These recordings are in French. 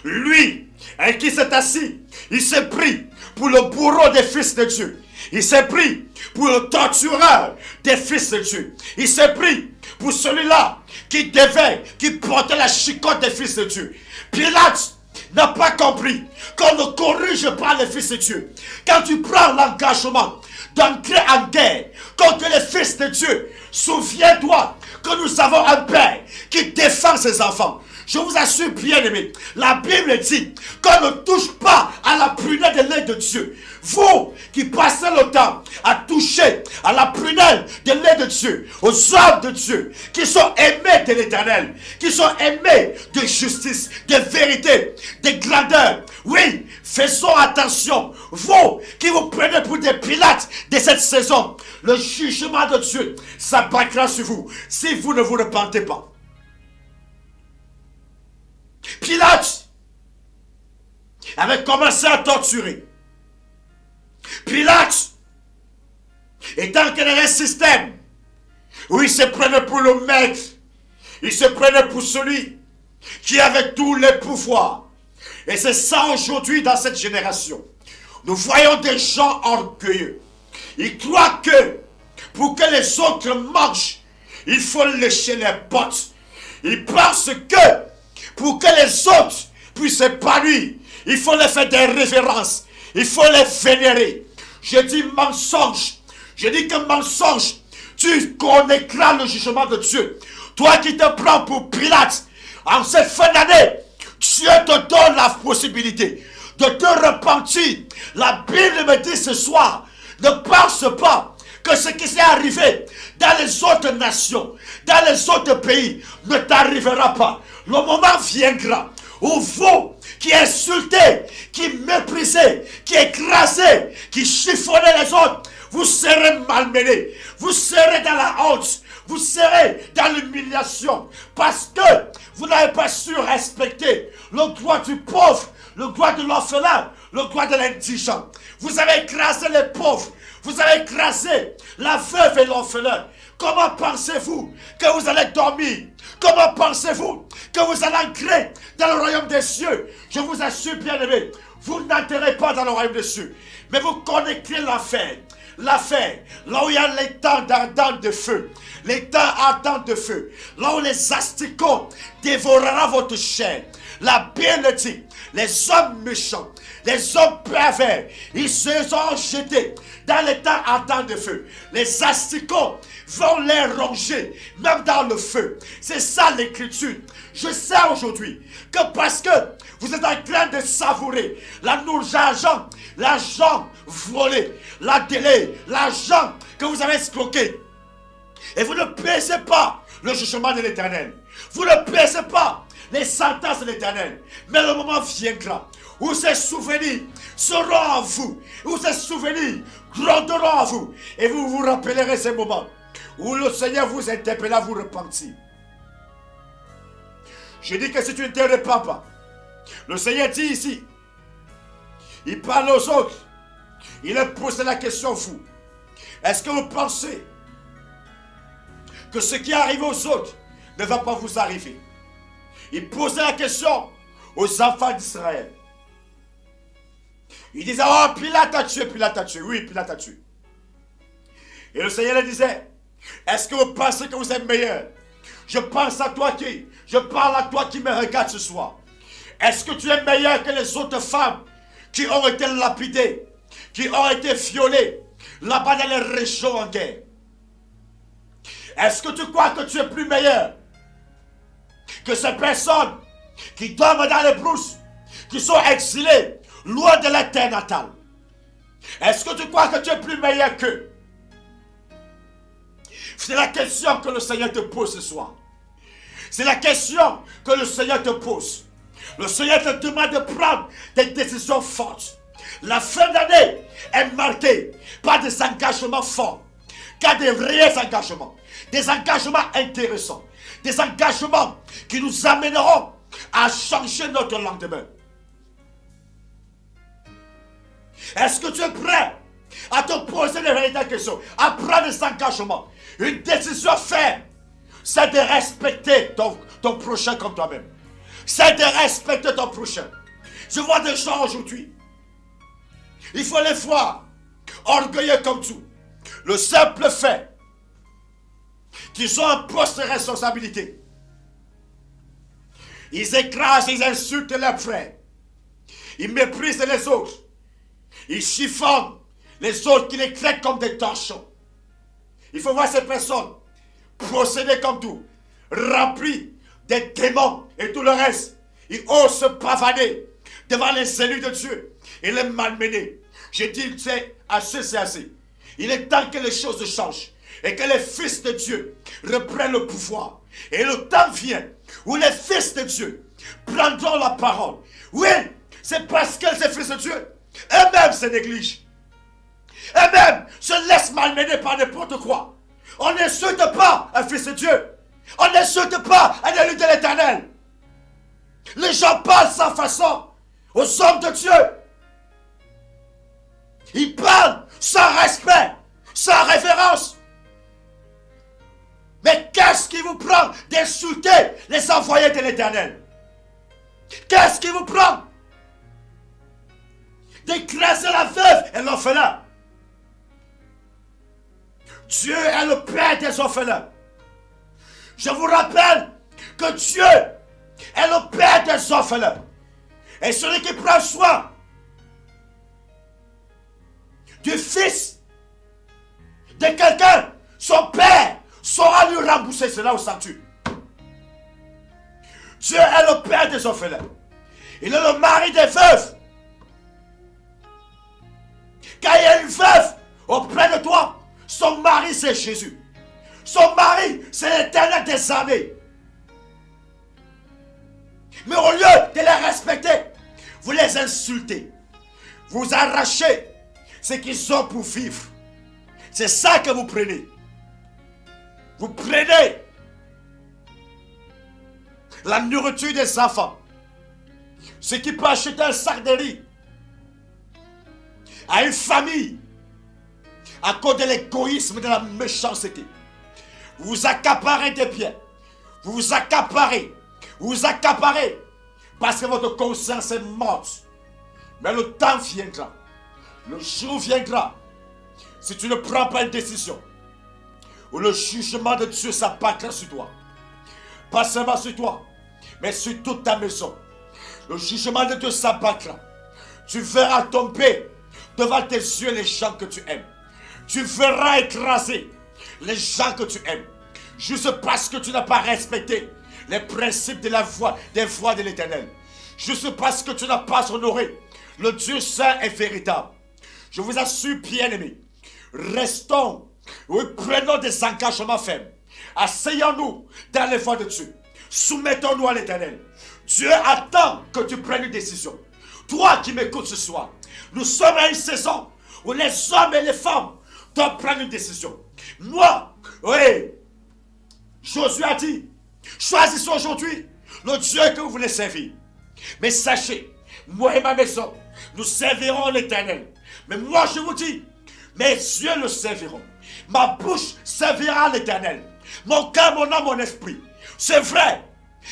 Lui, qui s'est assis, il s'est pris pour le bourreau des fils de Dieu. Il s'est pris pour le tortureur des fils de Dieu. Il s'est pris pour celui-là qui portait la chicotte des fils de Dieu. Pilate n'a pas compris qu'on ne corrige pas les fils de Dieu. Quand tu prends l'engagement d'entrer en guerre contre les fils de Dieu, souviens-toi que nous avons un Père qui défend ses enfants. Je vous assure, bien-aimés, la Bible dit qu'on ne touche pas à la prunelle de l'œil de Dieu. Vous qui passez le temps à toucher à la prunelle de l'œil de Dieu, aux hommes de Dieu, qui sont aimés de l'Éternel, qui sont aimés de justice, de vérité, de grandeur. Oui, faisons attention. Vous qui vous prenez pour des Pilates de cette saison, le jugement de Dieu s'abattra sur vous si vous ne vous repentez pas. Pilate avait commencé à torturer. Pilate étant dans un système où il se prenait pour le maître, il se prenait pour celui qui avait tous les pouvoirs. Et c'est ça aujourd'hui dans cette génération. Nous voyons des gens orgueilleux. Ils croient que pour que les autres mangent, il faut lécher les bottes. Ils pensent que pour que les autres puissent s'épanouir, il faut les faire des révérences. Il faut les vénérer. Je dis mensonge. Je dis que mensonge. Tu connaîtras le jugement de Dieu. Toi qui te prends pour Pilate, en cette fin d'année, Dieu te donne la possibilité de te repentir. La Bible me dit ce soir, ne pense pas que ce qui s'est arrivé dans les autres nations, dans les autres pays, ne t'arrivera pas. Le moment viendra où vous qui insultez, qui méprisez, qui écrasez, qui chiffonnez les autres, vous serez malmenés, vous serez dans la honte, vous serez dans l'humiliation, parce que vous n'avez pas su respecter le droit du pauvre, le droit de l'orphelin, le droit de l'indigent. Vous avez écrasé les pauvres, vous avez écrasé la veuve et l'orphelin. Comment pensez-vous que vous allez dormir? Comment pensez-vous que vous allez entrer dans le royaume des cieux? Je vous assure, bien-aimés, vous n'entrez pas dans le royaume des cieux, mais vous connaissez l'affaire. L'affaire, là où il y a les temps ardents de feu, les temps ardents de feu, là où les asticots dévoreront votre chair. La Bible dit, les hommes méchants, les hommes pervers, ils se sont jetés dans les temps ardents de feu. Les asticots vont les ronger, même dans le feu. C'est ça l'écriture. Je sais aujourd'hui que parce que vous êtes en train de savourer l'argent volé, la délai, l'argent que vous avez escroqué, et vous ne baissez pas le jugement de l'Éternel. Vous ne baissez pas les sentences de l'Éternel. Mais le moment viendra où ces souvenirs seront en vous, où ces souvenirs gronderont en vous, et vous vous rappellerez ces moments où le Seigneur vous interpelle à vous repentir. Je dis que si tu ne te repens pas, le Seigneur dit ici, il parle aux autres, il leur pose la question vous. Est-ce que vous pensez que ce qui arrive aux autres ne va pas vous arriver? Il posait la question aux enfants d'Israël. Il disait, oh, Pilate a tué, Pilate a tué. Oui, Pilate a tué. Et le Seigneur leur disait, est-ce que vous pensez que vous êtes meilleur? Je pense à toi je parle à toi qui me regarde ce soir. Est-ce que tu es meilleur que les autres femmes qui ont été lapidées, qui ont été violées là-bas dans les régions en guerre? Est-ce que tu crois que tu es plus meilleur que ces personnes qui dorment dans les brousses, qui sont exilées loin de leur terre natale? Est-ce que tu crois que tu es plus meilleur qu'eux? C'est la question que le Seigneur te pose ce soir. C'est la question que le Seigneur te pose. Le Seigneur te demande de prendre des décisions fortes. La fin d'année est marquée par des engagements forts, car des vrais engagements, des engagements intéressants, des engagements qui nous amèneront à changer notre lendemain. Est-ce que tu es prêt à te poser les véritables questions, à prendre des engagements? Une décision ferme, c'est de respecter ton prochain comme toi-même. c'est de respecter ton prochain. Je vois des gens aujourd'hui, il faut les voir orgueilleux comme tout. Le simple fait qu'ils ont un poste de responsabilité, ils écrasent, ils insultent leurs frères, ils méprisent les autres, ils chiffonnent les autres qui les traitent comme des torchons. Il faut voir ces personnes procéder comme tout, remplis des démons et tout le reste. Ils osent se pavaner devant les élus de Dieu et les malmener. Je dis, c'est assez, c'est assez. Il est temps que les choses changent et que les fils de Dieu reprennent le pouvoir. Et le temps vient où les fils de Dieu prendront la parole. Oui, c'est parce que ces fils de Dieu eux-mêmes se négligent. Eux-mêmes se laissent malmener par n'importe quoi. On n'insulte pas un fils de Dieu. On n'insulte pas un élu de l'Éternel. Les gens parlent sans façon aux hommes de Dieu. Ils parlent sans respect, sans révérence. Mais qu'est-ce qui vous prend d'insulter les envoyés de l'Éternel? Qu'est-ce qui vous prend d'écraser la veuve et l'orphelin? Dieu est le Père des orphelins. Je vous rappelle que Dieu est le Père des orphelins. Et celui qui prend soin du fils de quelqu'un, son père saura lui rembourser cela au centuple. Dieu est le Père des orphelins. Il est le mari des veuves. Quand il y a une veuve auprès de toi, son mari c'est Jésus. Son mari c'est l'Éternel des armées. Mais au lieu de les respecter, vous les insultez. Vous arrachez ce qu'ils ont pour vivre. C'est ça que vous prenez. Vous prenez la nourriture des enfants. Ce qui peut acheter un sac de riz à une famille à cause de l'égoïsme, de la méchanceté. Vous vous accaparez des biens. Vous vous accaparez. Vous vous accaparez parce que votre conscience est morte. Mais le temps viendra. Le jour viendra. Si tu ne prends pas une décision, où le jugement de Dieu s'abattra sur toi. Pas seulement sur toi, mais sur toute ta maison. Le jugement de Dieu s'abattra. Tu verras tomber devant tes yeux les gens que tu aimes. Tu verras écraser les gens que tu aimes. Juste parce que tu n'as pas respecté les principes de la voix, des voies de l'Éternel. Juste parce que tu n'as pas honoré le Dieu saint et véritable. Je vous assure, bien-aimés, restons, oui, prenons des engagements fermes. Asseyons-nous dans les voies de Dieu. Soumettons-nous à l'Éternel. Dieu attend que tu prennes une décision. Toi qui m'écoutes ce soir, nous sommes à une saison où les hommes et les femmes doivent prendre une décision. Moi, oui, Josué a dit, choisissez aujourd'hui le Dieu que vous voulez servir. Mais sachez, moi et ma maison, nous servirons l'Éternel. Mais moi je vous dis, mes yeux le serviront. Ma bouche servira l'Éternel. Mon cœur, mon âme, mon esprit. C'est vrai,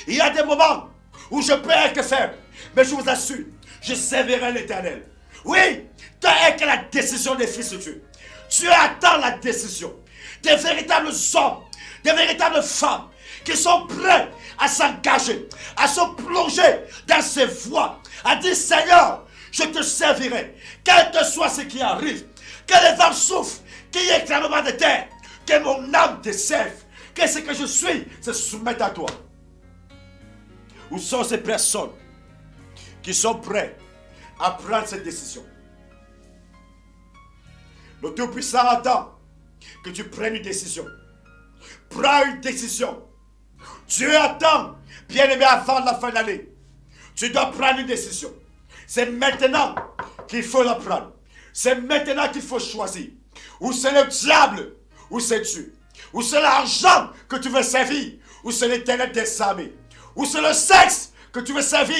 il y a des moments où je peux être faible. Mais je vous assure, je servirai l'Éternel. Oui, tant est que la décision des fils de Dieu. Dieu attend la décision des véritables hommes, des véritables femmes qui sont prêts à s'engager, à se plonger dans ces voies, à dire Seigneur, je te servirai, quel que soit ce qui arrive, que les vents souffrent, qu'il y ait éclatement de terre, que mon âme te serve, que ce que je suis se soumette à toi. Où sont ces personnes qui sont prêtes à prendre cette décision? Le Tout-Puissant attend que tu prennes une décision. Prends une décision. Dieu attend, bien-aimé, avant la fin de l'année. Tu dois prendre une décision. C'est maintenant qu'il faut la prendre. C'est maintenant qu'il faut choisir. Ou c'est le diable, ou c'est Dieu. Ou c'est l'argent que tu veux servir, ou c'est l'Éternel des armées. Ou c'est le sexe que tu veux servir.